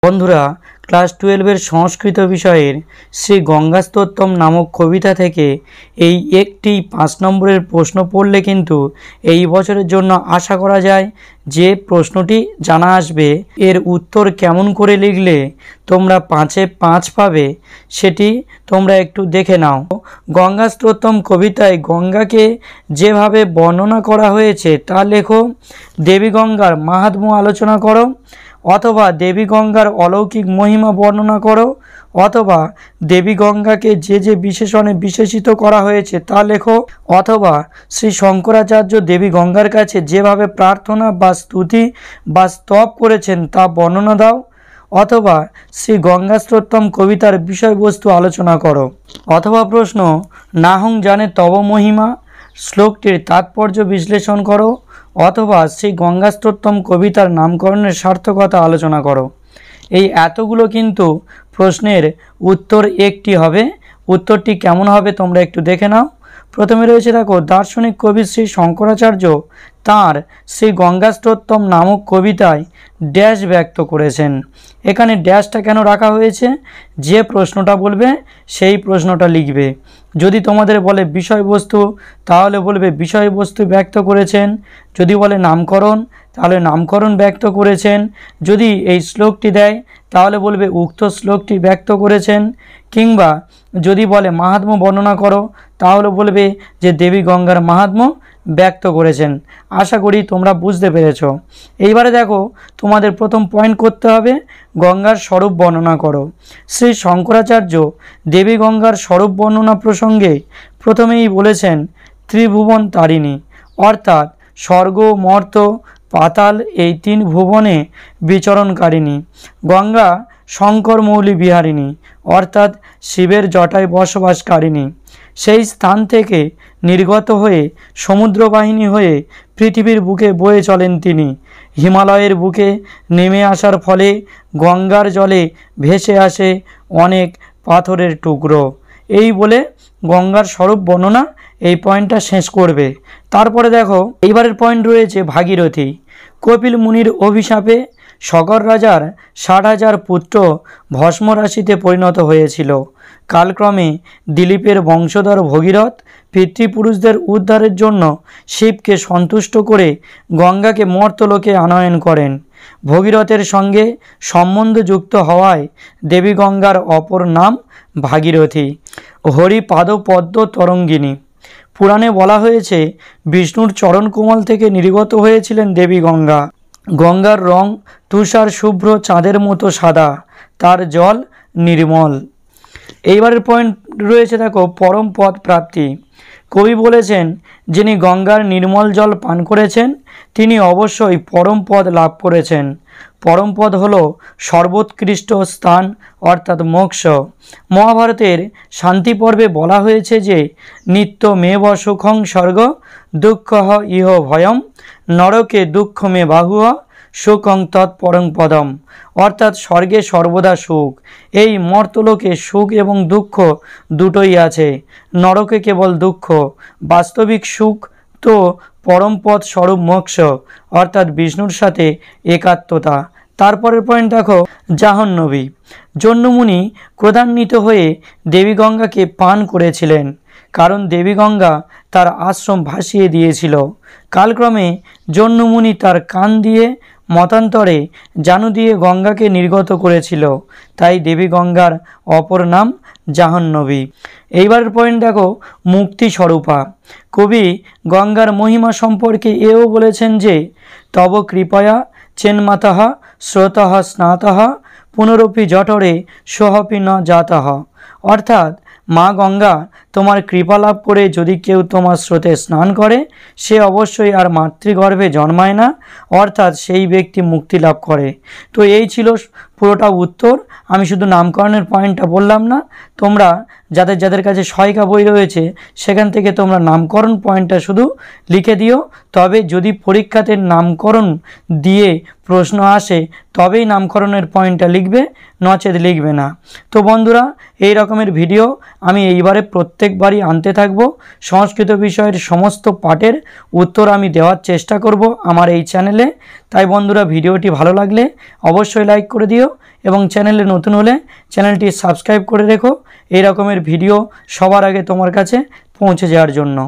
বন্ধুরা, ক্লাস 12-এর সংস্কৃত বিষয়ের শ্রী গঙ্গাস্তোত্তম নামক কবিতা থেকে এই একটি 5 নম্বরের প্রশ্ন পড়লে কিন্তু এই বছরের জন্য আশা করা যায় যে প্রশ্নটি জানা আসবে এর উত্তর কেমন করে লিখলে তোমরা 5-এ 5 পাবে সেটি তোমরা একটু দেখে নাও। গঙ্গাস্তোত্তম কবিতায় গঙ্গাকে যেভাবে বর্ণনা করা হয়েছে তা লেখো। দেবী গঙ্গার মাহাত্ম্য আলোচনা করো, অথবা দেবী গঙ্গার অলৌকিক মহিমা বর্ণনা করো, অথবা দেবী গঙ্গাকে যে যে বিশেষণে বিশেষিত করা হয়েছে তা লেখো, অথবা শ্রী শঙ্করাচার্য দেবী গঙ্গার কাছে যেভাবে প্রার্থনা বা স্তুতি বা স্তব করেছেন তা বর্ণনা দাও, অথবা শ্রী গঙ্গাস্তোত্তম কবিতার বিষয়বস্তু আলোচনা করো। অথবা প্রশ্ন, নাহং জানে তব মহিমা শ্লোকটির তাৎপর্য বিশ্লেষণ করো, অথবা শ্রী গঙ্গাস্তোত্তম কবিতার নামকরণের সার্থকতা আলোচনা করো। এই এতগুলো কিন্তু প্রশ্নের উত্তর একটি হবে। উত্তরটি কেমন হবে তোমরা একটু দেখে নাও। প্রথমে রয়েছে দেখো, দার্শনিক কবি শ্রী শঙ্করাচার্য তাঁর শ্রী গঙ্গাস্তোত্তম নামক কবিতায় ড্যাশ ব্যক্ত করেছেন। এখানে ড্যাশটা কেন রাখা হয়েছে? যে প্রশ্নটা বলবে সেই প্রশ্নটা লিখবে। যদি তোমাদের বলে বিষয়বস্তু তাহলে বলবে বিষয়বস্তু ব্যক্ত করেছেন, যদি বলে নামকরণ তাহলে নামকরণ ব্যক্ত করেছেন, যদি এই শ্লোকটি দেয় তাহলে বলবে উক্ত শ্লোকটি ব্যক্ত করেছেন, কিংবা যদি বলে মাহাত্ম্য বর্ণনা করো তাহলে বলবে যে দেবী গঙ্গার মাহাত্ম্য ব্যক্ত করেছেন। আশা করি তোমরা বুঝতে পেরেছ। এইবারে দেখো, তোমাদের প্রথম পয়েন্ট করতে হবে গঙ্গার স্বরূপ বর্ণনা করো। শ্রী শঙ্করাচার্য দেবী গঙ্গার স্বরূপ বর্ণনা প্রসঙ্গে প্রথমেই বলেছেন ত্রিভুবন তারিণী, অর্থাৎ স্বর্গ, মর্ত, পাতাল এই 3 ভুবনে বিচরণকারিণী। গঙ্গা শঙ্কর মৌলি বিহারিণী, অর্থাৎ শিবের জটায় বসবাসকারিণী। সেই স্থান থেকে নির্গত হয়ে সমুদ্রবাহিনী হয়ে পৃথিবীর বুকে বয়ে চলেন তিনি। হিমালয়ের বুকে নেমে আসার ফলে গঙ্গার জলে ভেসে আসে অনেক পাথরের টুকরো। এই বলে গঙ্গার স্বরূপ বর্ণনা এই পয়েন্টটা শেষ করবে। তারপরে দেখো, এইবারের পয়েন্ট রয়েছে ভাগীরথী। কপিল মুনির অভিশাপে সগর রাজার 60,000 পুত্র ভস্ম রাশিতে পরিণত হয়েছিল। কালক্রমে দিলীপের বংশধর ভগীরথ পিতৃপুরুষদের উদ্ধারের জন্য শিবকে সন্তুষ্ট করে গঙ্গাকে মর্তলোকে আনয়ন করেন। ভগীরথের সঙ্গে সম্বন্ধযুক্ত হওয়ায় দেবী গঙ্গার অপর নাম ভাগীরথী। হরিপাদ পদ্ম তরঙ্গিনী। পুরাণে বলা হয়েছে বিষ্ণুর চরণ কোমল থেকে নির্গত হয়েছিলেন দেবী গঙ্গা। গঙ্গার রং তুষার শুভ্র চাঁদের মতো সাদা, তার জল নির্মল। এইবারের পয়েন্ট রয়েছে দেখো, পরম পদ প্রাপ্তি। কবি বলেছেন যিনি গঙ্গার নির্মল জল পান করেছেন তিনি অবশ্যই পরম পদ লাভ করেছেন। পরম পদ হল সর্বোৎকৃষ্ট স্থান, অর্থাৎ মোক্ষ। মহাভারতের শান্তি পর্বে বলা হয়েছে যে নিত্য মেব সুখং স্বর্গ দুঃখ ইহ ভয়ম নরকে দুঃখ মে বাহুহ সুখং তৎপরং পদম, অর্থাৎ স্বর্গে সর্বদা সুখ। এই মর্তলোকে সুখ এবং দুঃখ দুটোই আছে, নরকে কেবল দুঃখ। বাস্তবিক সুখ তো পরমপদ স্বরূপ মোক্ষ, অর্থাৎ বিষ্ণুর সাথে একাত্মতা। তারপরের পয়েন্ট দেখো, জাহ্নবী। জন্যমুনি ক্রোধান্বিত হয়ে দেবী গঙ্গাকে পান করেছিলেন, কারণ দেবী গঙ্গা তার আশ্রম ভাসিয়ে দিয়েছিল। কালক্রমে জন্যমুনি তার কান দিয়ে মতান্তরে জানু দিয়ে গঙ্গাকে নির্গত করেছিল, তাই দেবী গঙ্গার অপর নাম জাহ্নবী। এইবারের পয়েন্ট দেখো, মুক্তি স্বরূপা। কবি গঙ্গার মহিমা সম্পর্কে এও বলেছেন যে তব কৃপয়া চেন্মাতঃ স্রোতঃ স্নাতঃ পুনরপি জঠরে সোহপি ন জাতঃ, অর্থাৎ মা গঙ্গা তোমার কৃপা লাভ করে যদি কেউ তোমার স্রোতে স্নান করে সে অবশ্যই আর মাতৃগর্ভে জন্মায় না, অর্থাৎ সেই ব্যক্তি মুক্তি লাভ করে। তো এই ছিল পুরোটা উত্তর। আমি শুধু নামকরণের পয়েন্টটা বললাম না, তোমরা যাদের যাদের কাছে সহায়িকা বই রয়েছে সেখান থেকে তোমরা নামকরণ পয়েন্টটা শুধু লিখে দিও। তবে যদি পরীক্ষাতে নামকরণ দিয়ে প্রশ্ন আসে তবেই নামকরণের পয়েন্টটা লিখবে, নচেত লিখবে না। তো বন্ধুরা, এই রকমের ভিডিও আমি এইবারে প্রত্যেকবারই আনতে থাকব। সংস্কৃত বিষয়ের সমস্ত পাঠের উত্তর আমি দেওয়ার চেষ্টা করব আমার এই চ্যানেলে। তাই বন্ধুরা, ভিডিওটি ভালো লাগলে অবশ্যই লাইক করে দিও এবং চ্যানেলে নতুন হলে চ্যানেলটি সাবস্ক্রাইব করে রেখো এই রকমের ভিডিও সবার আগে তোমার কাছে পৌঁছে যাওয়ার জন্য।